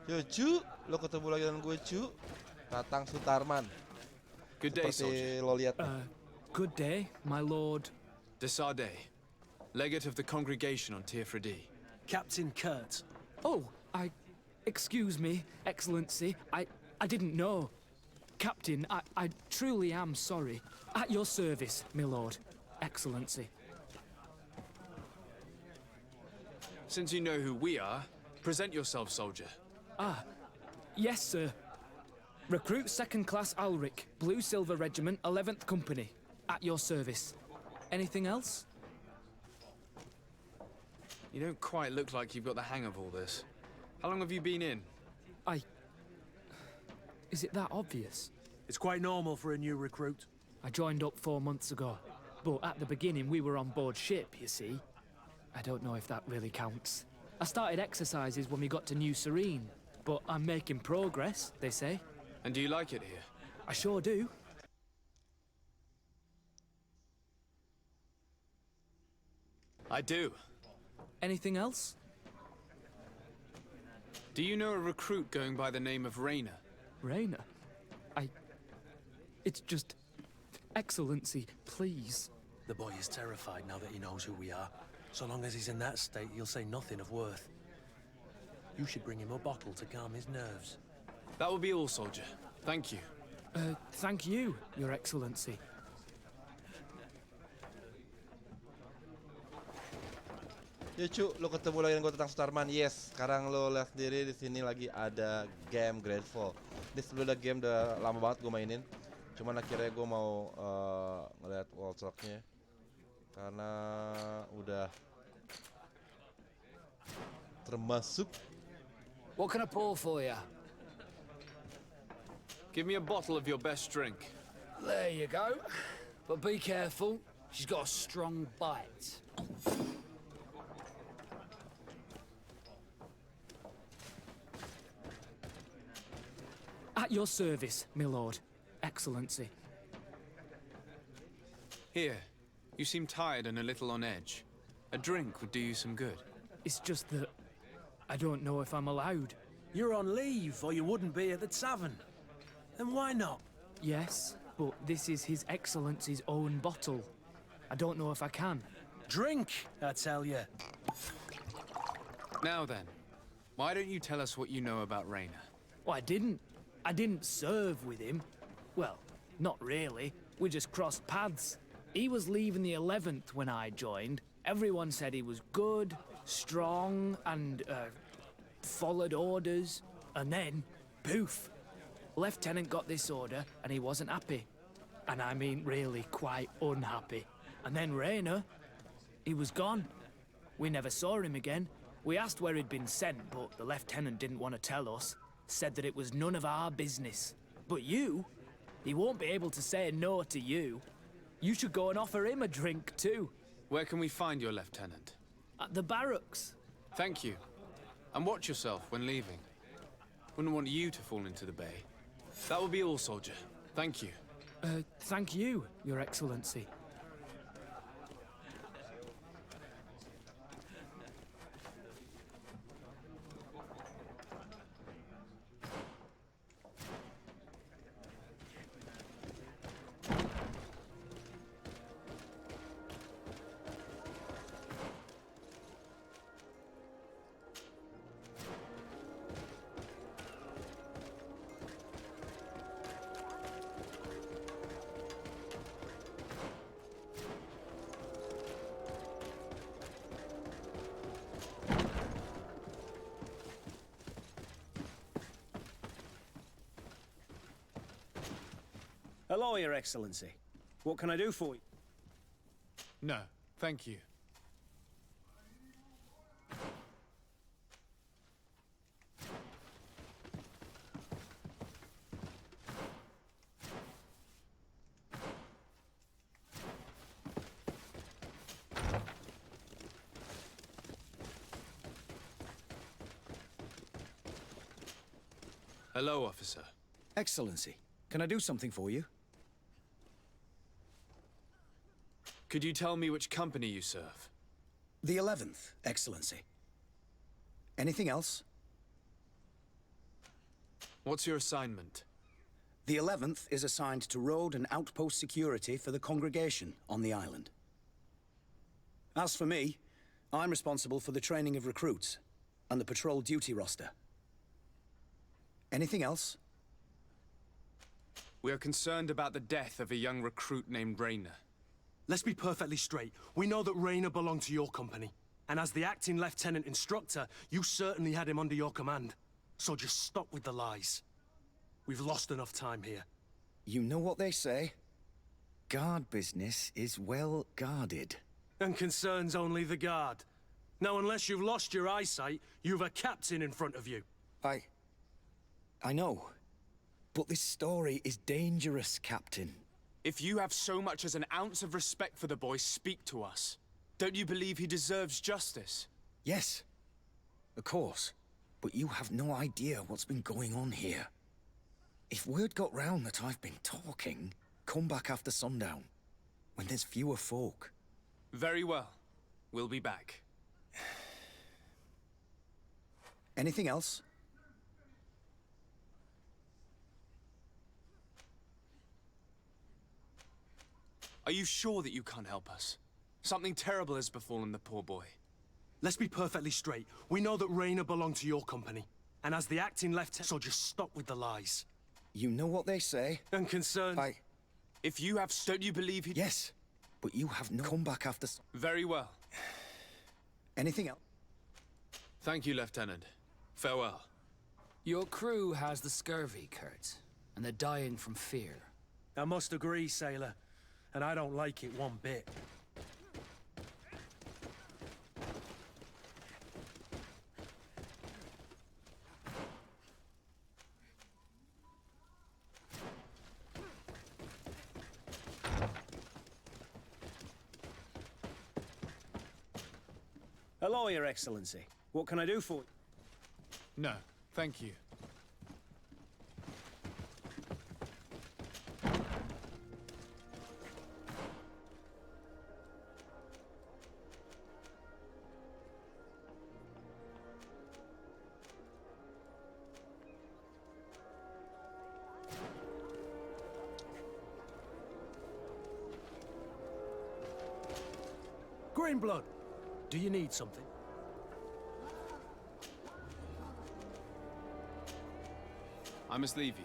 Yo Cu, lo ketemu lagi dengan gue Cu, Tatang Sutarman. Good day, Seperti soldier. lo lihat nih. Good day, my lord. Desade, legate of the congregation on Tier Captain Kurt. Oh, excuse me, Excellency. I didn't know. Captain, I truly am sorry. At your service, my lord. Excellency. Since you know who we are, present yourself, soldier. Yes, sir. Recruit 2nd Class Alric, Blue Silver Regiment, 11th Company. At your service. Anything else? You don't quite look like you've got the hang of all this. How long have you been in? Is it that obvious? It's quite normal for a new recruit. I joined up 4 months ago. But at the beginning, we were on board ship, you see. I don't know if that really counts. I started exercises when we got to New Serene. But I'm making progress, they say. And do you like it here? I sure do. I do. Anything else? Do you know a recruit going by the name of Rainer? Rainer? It's just... Excellency, please. The boy is terrified now that he knows who we are. So long as he's in that state, he'll say nothing of worth. You should bring him a bottle to calm his nerves. That will be all, soldier. Thank you. Thank you, Your Excellency. Yo Cu, lo ketemu lagi dengan gue Tatang Sutarman. Yes, sekarang lo lihat sendiri di sini lagi ada game GreedFall. Ini sebelumnya game udah lama banget gue mainin. Cuman akhirnya gue mau ngeliat workshopnya karena udah termasuk. What can I pour for you? Give me a bottle of your best drink. There you go. But be careful. She's got a strong bite. At your service, my lord. Excellency. Here, you seem tired and a little on edge. A drink would do you some good. It's just that... I don't know if I'm allowed. You're on leave, or you wouldn't be at the tavern. And why not? Yes, but this is His Excellency's own bottle. I don't know if I can. Drink, I tell you. Now then, why don't you tell us what you know about Rainer? Well, I didn't serve with him. Well, not really. We just crossed paths. He was leaving the 11th when I joined. Everyone said he was good, strong, and, followed orders. And then, poof. Lieutenant got this order, and he wasn't happy. And I mean really quite unhappy. And then Rainer, he was gone. We never saw him again. We asked where he'd been sent, but the lieutenant didn't want to tell us. Said that it was none of our business. But you, he won't be able to say no to you. You should go and offer him a drink too. Where can we find your lieutenant? At the barracks. Thank you. And watch yourself when leaving. Wouldn't want you to fall into the bay. That will be all, soldier. Thank you. Thank you, Your Excellency. Hello, Your Excellency. What can I do for you? No, thank you. Hello, officer. Excellency, can I do something for you? Could you tell me which company you serve? The 11th, Excellency. Anything else? What's your assignment? The 11th is assigned to road and outpost security for the congregation on the island. As for me, I'm responsible for the training of recruits and the patrol duty roster. Anything else? We are concerned about the death of a young recruit named Rayner. Let's be perfectly straight. We know that Rayner belonged to your company. And as the acting lieutenant instructor, you certainly had him under your command. So just stop with the lies. We've lost enough time here. You know what they say? Guard business is well guarded. And concerns only the guard. Now, unless you've lost your eyesight, you've a captain in front of you. I know. But this story is dangerous, Captain. If you have so much as an ounce of respect for the boy, speak to us. Don't you believe he deserves justice? Yes, of course. But you have no idea what's been going on here. If word got round that I've been talking, come back after sundown, when there's fewer folk. Very well. We'll be back. Anything else? Are you sure that you can't help us? Something terrible has befallen the poor boy. Let's be perfectly straight. We know that Rayner belonged to your company. And as the acting lieutenant, so just stop with the lies. You know what they say? And concerns... If you have... Don't you believe he... Yes, but you have no... Come back after... Very well. Anything else? Thank you, Lieutenant. Farewell. Your crew has the scurvy, Kurt, and they're dying from fear. I must agree, sailor. And I don't like it one bit. Hello, Your Excellency. What can I do for you? No, thank you. Greenblood, do you need something? I must leave you.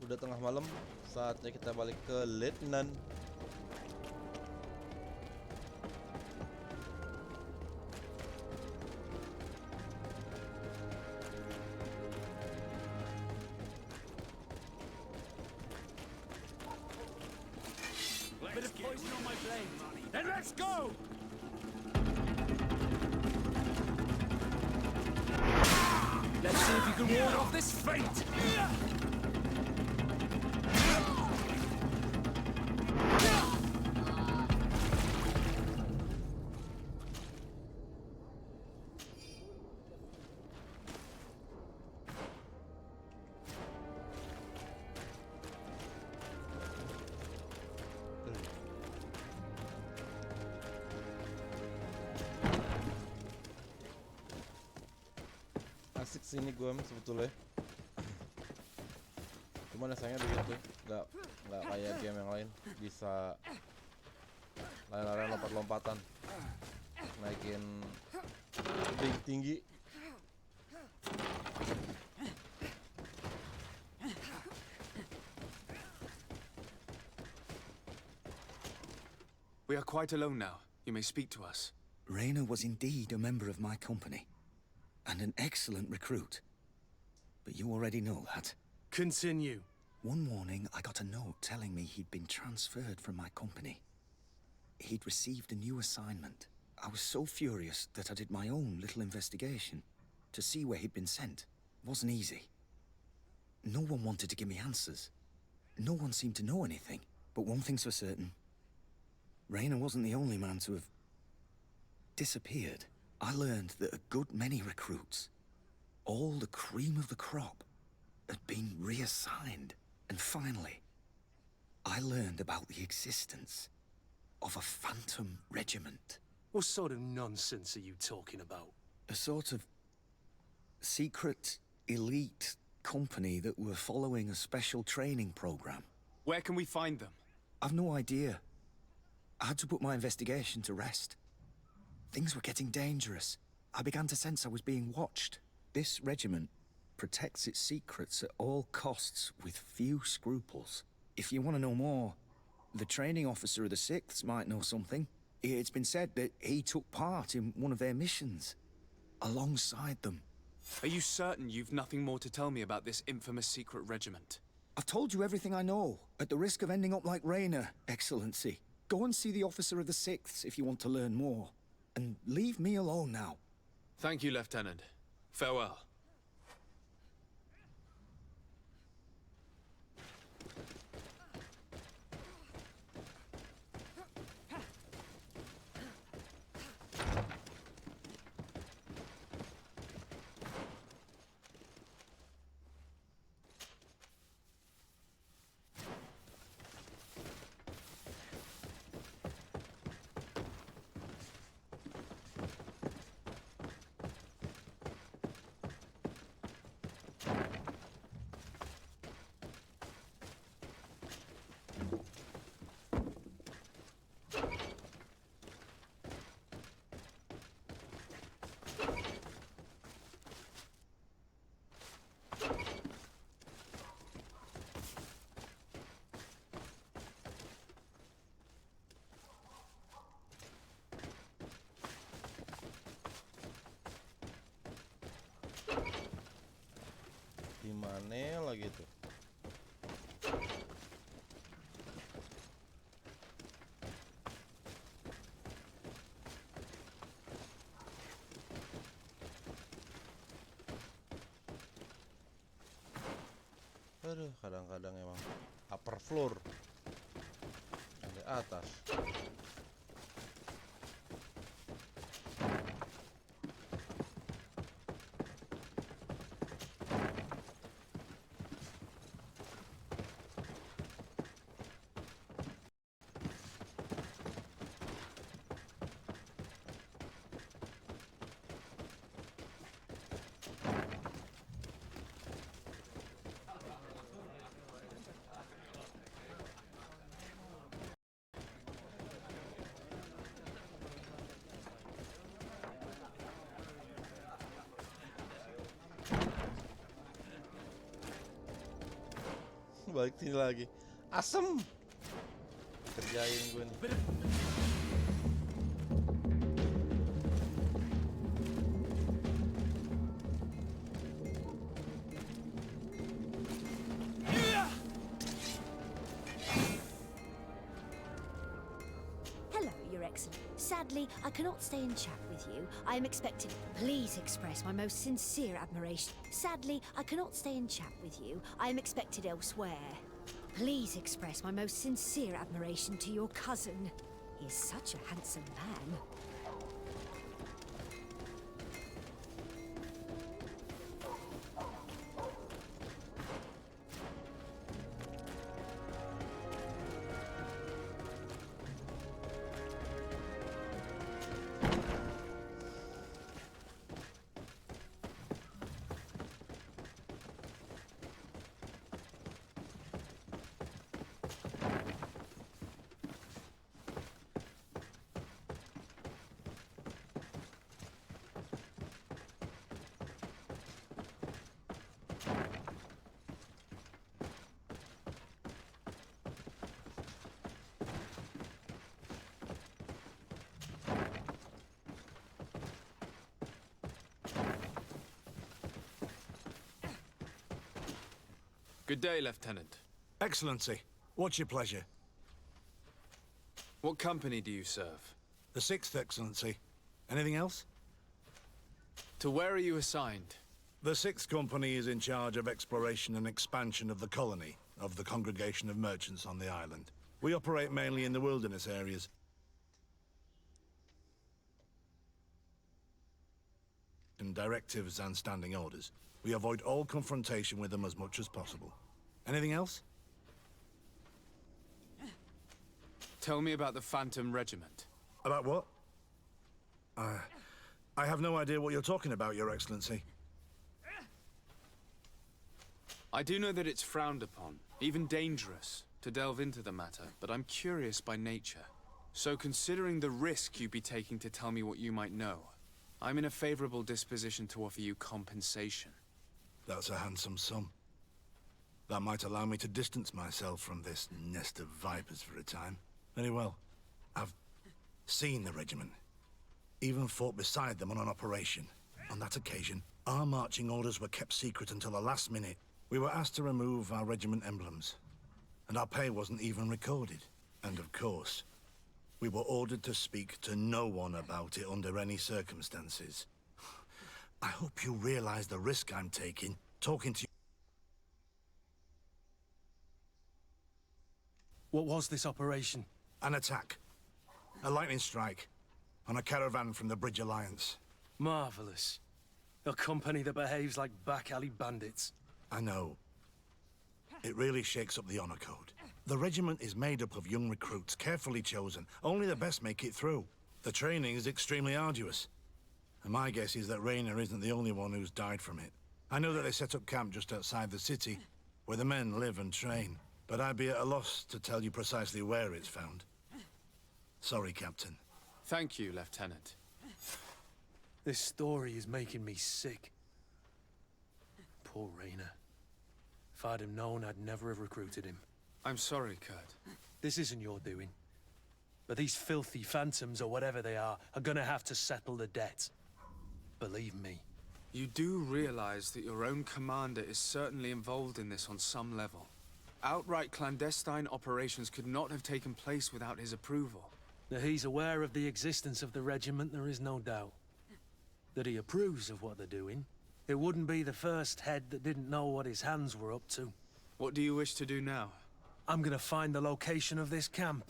Udah tengah malam, saatnya kita balik ke Letnan. Bit of poison on my blade. Then let's go! Let's see if you can ward off this fate! asik sih ini game sebetulnya. Cuman ya sayangnya begitu, nggak kayak game yang lain bisa lari-larian lompat-lompatan, naikin tinggi. We are quite alone now. You may speak to us. Raina was indeed a member of my company, and an excellent recruit. But you already know that. Continue. One morning, I got a note telling me he'd been transferred from my company. He'd received a new assignment. I was so furious that I did my own little investigation to see where he'd been sent. It wasn't easy. No one wanted to give me answers. No one seemed to know anything. But one thing's for certain. Raina wasn't the only man to have disappeared. I learned that a good many recruits, all the cream of the crop, had been reassigned. And finally, I learned about the existence of a phantom regiment. What sort of nonsense are you talking about? A sort of secret, elite company that were following a special training program. Where can we find them? I've no idea. I had to put my investigation to rest. Things were getting dangerous. I began to sense I was being watched. This regiment protects its secrets at all costs with few scruples. If you want to know more, the training officer of the 6th might know something. It's been said that he took part in one of their missions, alongside them. Are you certain you've nothing more to tell me about this infamous secret regiment? I've told you everything I know, at the risk of ending up like Raina, Excellency. Go and see the officer of the 6th if you want to learn more. And leave me alone now. Thank you, Lieutenant. Farewell. Gimana lagi tuh? Aduh, kadang-kadang emang upper floor di atas. Balik sini lagi. Asem. Kerjain gue nih. Hello, Your Excellency. Sadly, I cannot stay and chat with you. I am expected. Please express my most sincere admiration. Sadly, I cannot stay and chat with you. I am expected elsewhere. Please express my most sincere admiration to your cousin. He is such a handsome man. Good day, Lieutenant. Excellency, what's your pleasure? What company do you serve? The 6th, Excellency. Anything else? To where are you assigned? The 6th Company is in charge of exploration and expansion of the colony of the Congregation of Merchants on the island. We operate mainly in the wilderness areas. And directives and standing orders. We avoid all confrontation with them as much as possible. Anything else? Tell me about the Phantom Regiment. About what? I have no idea what you're talking about, Your Excellency. I do know that it's frowned upon, even dangerous, to delve into the matter, but I'm curious by nature. So considering the risk you'd be taking to tell me what you might know, I'm in a favorable disposition to offer you compensation. That's a handsome sum. That might allow me to distance myself from this nest of vipers for a time. Very well. I've seen the regiment. Even fought beside them on an operation. On that occasion, our marching orders were kept secret until the last minute. We were asked to remove our regiment emblems, and our pay wasn't even recorded. And of course, we were ordered to speak to no one about it under any circumstances. I hope you realize the risk I'm taking, talking to you. What was this operation? An attack. A lightning strike. On a caravan from the Bridge Alliance. Marvelous. A company that behaves like back-alley bandits. I know. It really shakes up the honor code. The regiment is made up of young recruits, carefully chosen. Only the best make it through. The training is extremely arduous. And my guess is that Raynor isn't the only one who's died from it. I know that they set up camp just outside the city, where the men live and train. But I'd be at a loss to tell you precisely where it's found. Sorry, Captain. Thank you, Lieutenant. This story is making me sick. Poor Raynor. If I'd have known, I'd never have recruited him. I'm sorry, Kurt. This isn't your doing. But these filthy phantoms, or whatever they are gonna have to settle the debt. Believe me. You do realize that your own commander is certainly involved in this on some level. Outright clandestine operations could not have taken place without his approval. That he's aware of the existence of the regiment, there is no doubt. That he approves of what they're doing. It wouldn't be the first head that didn't know what his hands were up to. What do you wish to do now? I'm gonna find the location of this camp.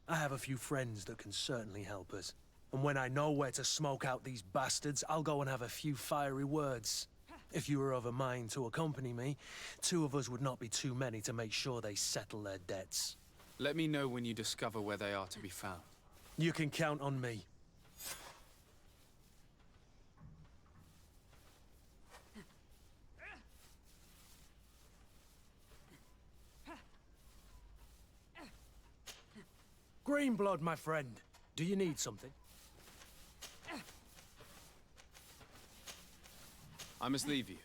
I have a few friends that can certainly help us. And when I know where to smoke out these bastards, I'll go and have a few fiery words. If you were of a mind to accompany me, 2 of us would not be too many to make sure they settle their debts. Let me know when you discover where they are to be found. You can count on me. Greenblood, my friend. Do you need something? I must leave you.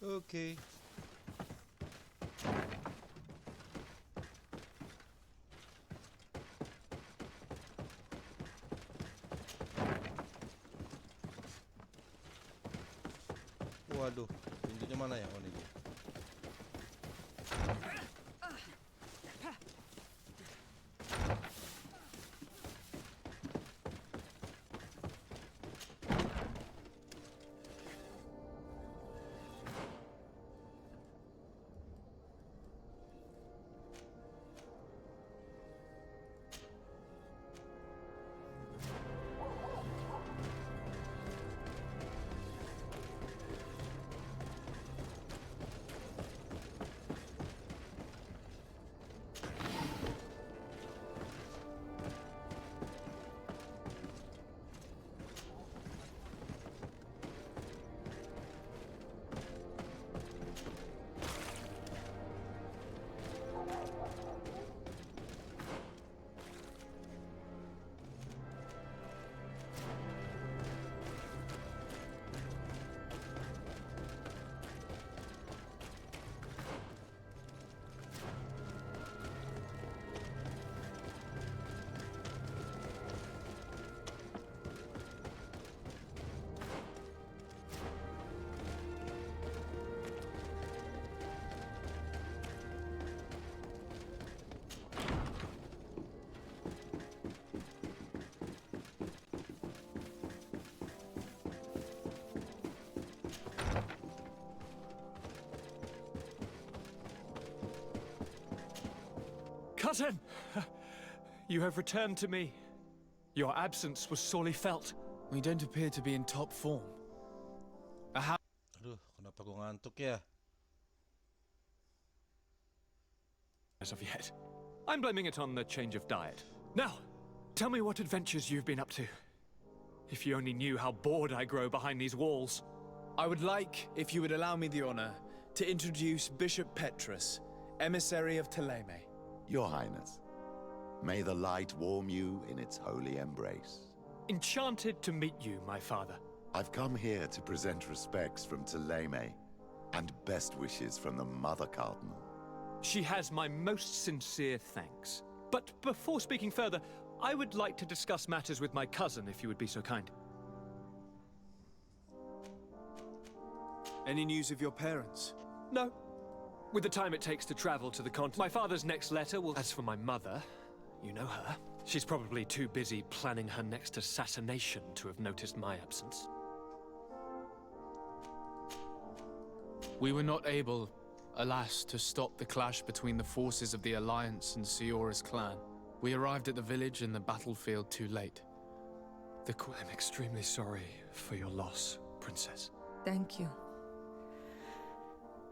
Oke. Waduh, pintunya mana ya? Oh, ini dia. Cousin! You have returned to me. Your absence was sorely felt. We don't appear to be in top form. Aduh, kenapa gue ngantuk ya? As of yet. I'm blaming it on the change of diet. Now, tell me what adventures you've been up to. If you only knew how bored I grow behind these walls. I would like, if you would allow me the honor, to introduce Bishop Petrus, emissary of Ptolemy. Your Highness, may the light warm you in its holy embrace. Enchanted to meet you, my father. I've come here to present respects from Ptolemy, and best wishes from the Mother Cardinal. She has my most sincere thanks. But before speaking further, I would like to discuss matters with my cousin, if you would be so kind. Any news of your parents? No. With the time it takes to travel to the continent, my father's next letter will... As for my mother, you know her. She's probably too busy planning her next assassination to have noticed my absence. We were not able, alas, to stop the clash between the forces of the Alliance and Siora's clan. We arrived at the village and the battlefield too late. I'm extremely sorry for your loss, Princess. Thank you.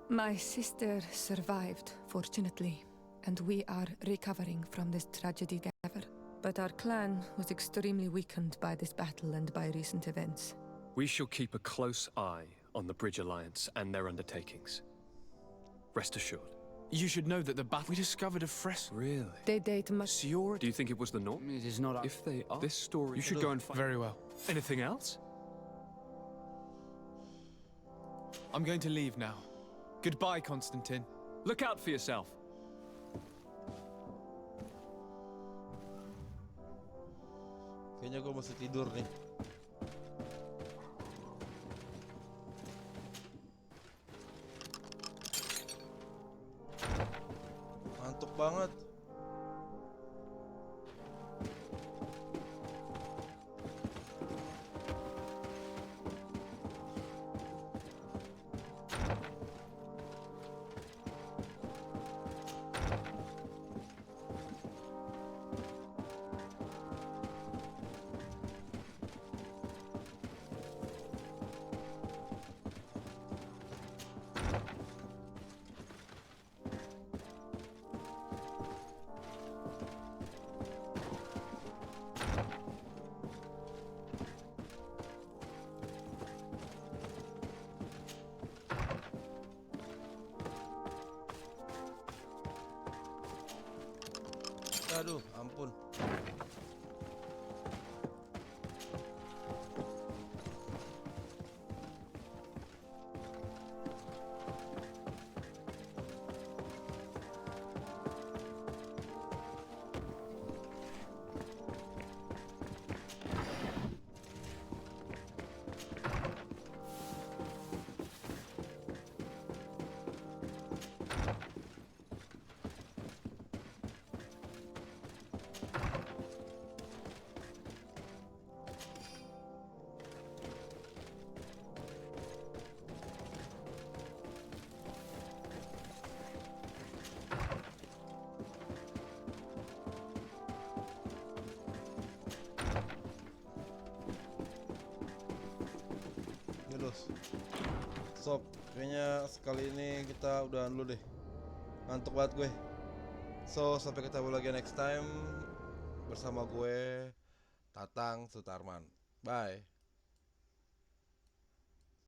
My sister survived, fortunately, and we are recovering from this tragedy together. But our clan was extremely weakened by this battle and by recent events. We shall keep a close eye on the Bridge Alliance and their undertakings. Rest assured. You should know that the battle... We discovered a fresco. Really? They date much... Siora... Do you think it was the North? It is not... If they are... This story... You should go and find... Very well. Anything else? I'm going to leave now. Goodbye, Constantine. Look out for yourself. Kayaknya gue mesti tidur nih. Ngantuk banget. Aduh, ampun. Sob, kayaknya sekali ini kita udahan dulu deh. Ngantuk banget gue. So, sampai ketemu lagi next time bersama gue, Tatang Sutarman. Bye.